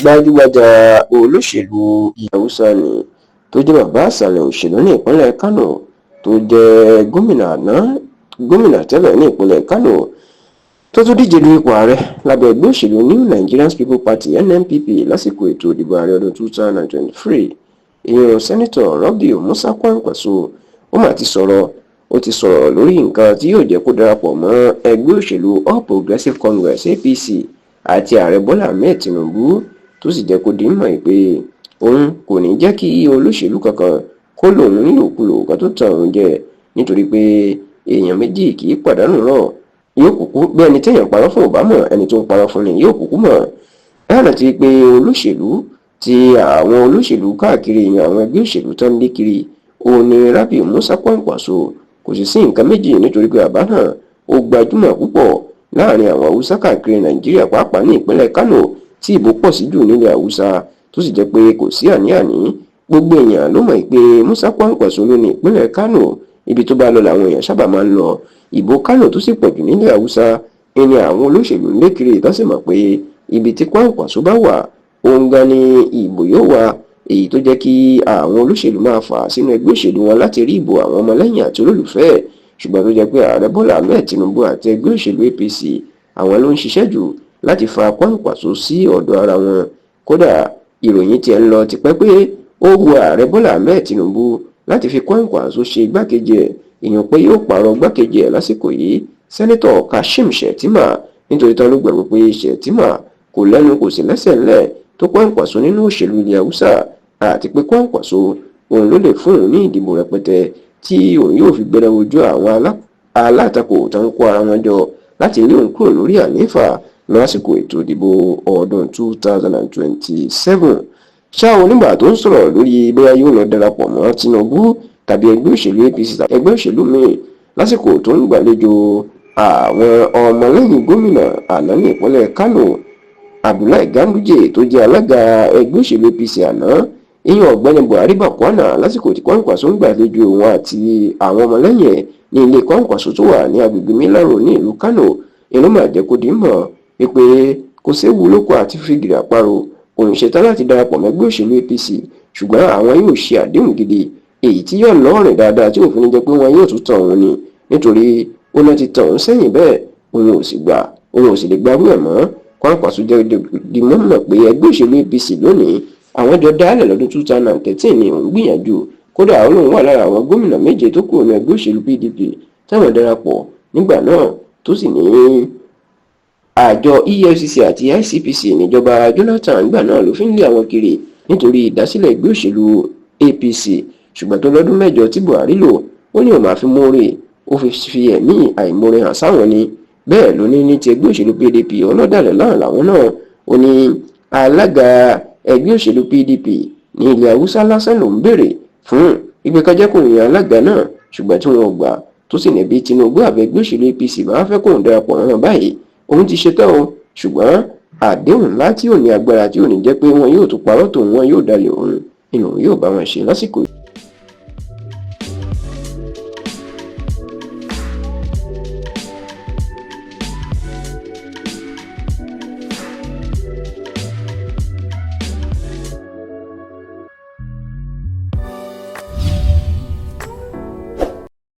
gbajúgbajà olóṣèlú ilẹ̀ haúsá ni tó jẹ́ bàbá àṣàlẹ̀ òṣèlú ní ìpínlẹ̀ Kánò tó jẹ́ gómìnà tẹ́lẹ̀ ní ìpínlẹ̀ Kánò tó tún díje du ipò ààrẹ lábẹ́ ẹgbẹ́ òṣèlú New Nigerian People's Party NNPP lásìkò ètò ìdìbò ààrẹ ọdún 2023. ìyẹn sẹ́nitọ̀ Rabiu Musa Kwankwaso ó mà ti sọ̀rọ̀ lórí nǹkan tí yóò jẹ́ kó darapọ̀ mọ́ ẹgbẹ́ òṣèlú All Progressives Congress APC àti ààrẹ Bọ́lá Ahmed Tinubu tó sì jẹ́ kó di mọ̀ pé òun kò ní jẹ́ kí olóṣèlú kankan kó lòun nílòkulò kan tó tàn òun jẹ nítorí pé èèyàn méjì kì í pàdánù rọ̀ yóò kúkú bí ẹni téèyàn parọ́ fún ò bá mọ̀ ẹni tó ń parọ́ fún ni yóò kúkú mọ̀. láàrín ti pé àwọn olóṣèlú káàkiri yan àwọn ẹgbẹ́ òṣèlú tó ń lé kiri òun ni Rabiu Musa Kwankwaso kò sì sí nǹkan méjì nítorí pé bàbá náà ó gbajúmọ̀ púpọ̀ láàrin àwọn haúsá káàkiri Nàìjíríà pàápàá ní ìpínlẹ̀ Kánò tí ìbò pọ̀ sí jù nílẹ̀ haúsá tó sì jẹ́ pé kò sí àní-àní gbogbo èèyàn ló mọ̀ pé Musa Kwankwaso ló ní ìpínlẹ̀ Kánò ibi tó bá lọ làwọn èèyàn sábà máa ń lọ ìbò Kánò tó sì pọ̀jù nílẹ̀ haúsá ẹni àwọn olóṣèlú ń lé kiri tó sì mọ̀ pé ibi tí Kwankwaso bá wà òun gan ni ìbò yóò wà èyí tó jẹ́ kí àwọn olóṣèlú máa fà sínú ẹgbẹ́ òṣèlú wọn láti rí ìbò àwọn ọmọlẹ́yìn àti olólùfẹ́ ṣùgbọ́n tó jẹ́ pé ààrẹ Bọ́lá Ahmed Tinubu àti ẹgbẹ́ òṣèlú APC àwọn ló ń ṣiṣẹ́ jù láti fa Kwankwaso sí ọ̀dọ̀ ara wọn. Kódà ìròyìn tiẹ̀ ń lọ tipẹ́ pé ó wu ààrẹ Bọ́lá Ahmed Tinubu láti fi Kwankwaso ṣe igbákejì ẹ̀ èèyàn pé yóò pààrọ̀ igbákejì ẹ̀ lásìkò yìí sẹ́nitọ̀ Kashim Shettima nítorí tán ló gbàgbọ́ pé Shettima kò lẹ́nu kò sí lẹ́sẹ̀ ńlẹ̀ tó Kwankwaso nínú òṣèlú ilẹ̀ haúsá àti pé Kwankwaso òun ló lè fún òun ní ìdìbò rẹpẹtẹ tí òun yóò fi gbẹrẹ ojú àwọn alátakò tó ń kó ara wọn jọ láti lé òun kúrò lórí àlééfà lásìkò ètò ìdìbò ọdún 2027. ṣáà onígbà tó ń sọ̀rọ̀ lórí bóyá yóò lọ darapọ̀ mọ́ Tinubu tàbí ẹgbẹ́ òṣèlú APC tàbí ẹgbẹ́ òṣèlú míì lásìkò tó ń gbàlejò àwọn ọmọlẹ́yìn gómìnà àná ní ìpínlẹ̀ Kánò Abdullahi Ganduje tó jẹ́ alága ẹgbẹ́ òṣèlú APC àná ìyẹn ọ̀gbẹ́ni Buhari Bakwana lásìkò tí Kwankwaso ń gbàlejò òun àti àwọn ọmọlẹ́yìn ẹ̀ ní ilé Kwankwaso tó wà ní agbègbè Milaro ní ìlú Kánò inú mà jẹ́ kó di mọ̀ pé kò séwu lóko àti fìgìrì àparò òun ṣetán láti darapọ̀ mẹ́gbẹ́ òṣèlú APC ṣùgbọ́n àwọn yóò ṣe àdéhùn gidi èyí tí yóò lọ́rìn dáadáa tí òfin jẹ́ pé wọn yóò tún tàn òun ni nítorí ó náà ti tàn òun sẹ́yìn bẹ́ẹ̀ òun ò sì lè gbarú ẹ̀ mọ́. Kwankwaso jẹ́ di mọ̀ pé ẹgbẹ́ òṣèlú APC lónìí àwọn jọ dálẹ̀ lọ́dún 2013 ni òun gbìyànjú kódà òun wà lára àwọn gómìnà méje tó kúrò ní ẹgbẹ́ òṣèlú PDP táwọn darapọ̀ nígbà náà tó sì ní àjọ EFCC àti ICPC níjọba Jonathan nígbà náà ló fi ń lé àwọn kiri nítorí ìdásílẹ̀ ẹgbẹ́ òṣèlú APC ṣùgbọ́n tó lọ́dún mẹ́jọ tí Buhari lò ó ní òun máa fi mórè ó fi ẹ̀mí àìmórè hàn sáwọn ni bẹ́ẹ̀ ló ní ti ẹgbẹ́ òṣèlú PDP ọlọ́dàlẹ̀ láàrín làwọn náà ó ní alága ẹgbẹ́ òṣèlú PDP ní ilẹ̀ haúsá lásán ló ń béèrè fún ìgbẹ́kájẹ́kùnrin alága náà ṣùgbọ́n tí wọn ò gbà tó sì ní bí Tinubu àbẹ̀ ẹgbẹ́ òṣèlú APC máa fẹ́ kóun darapọ̀ mọ́ báyìí òun ti ṣetán o ṣùgbọ́n àdéhùn ńlá tí ò ní agbára tí ò ní jẹ́ pé wọn yóò tún parọ́ tòun wọn yóò dalẹ̀ òun inú yóò bá wọn ṣe lásìkò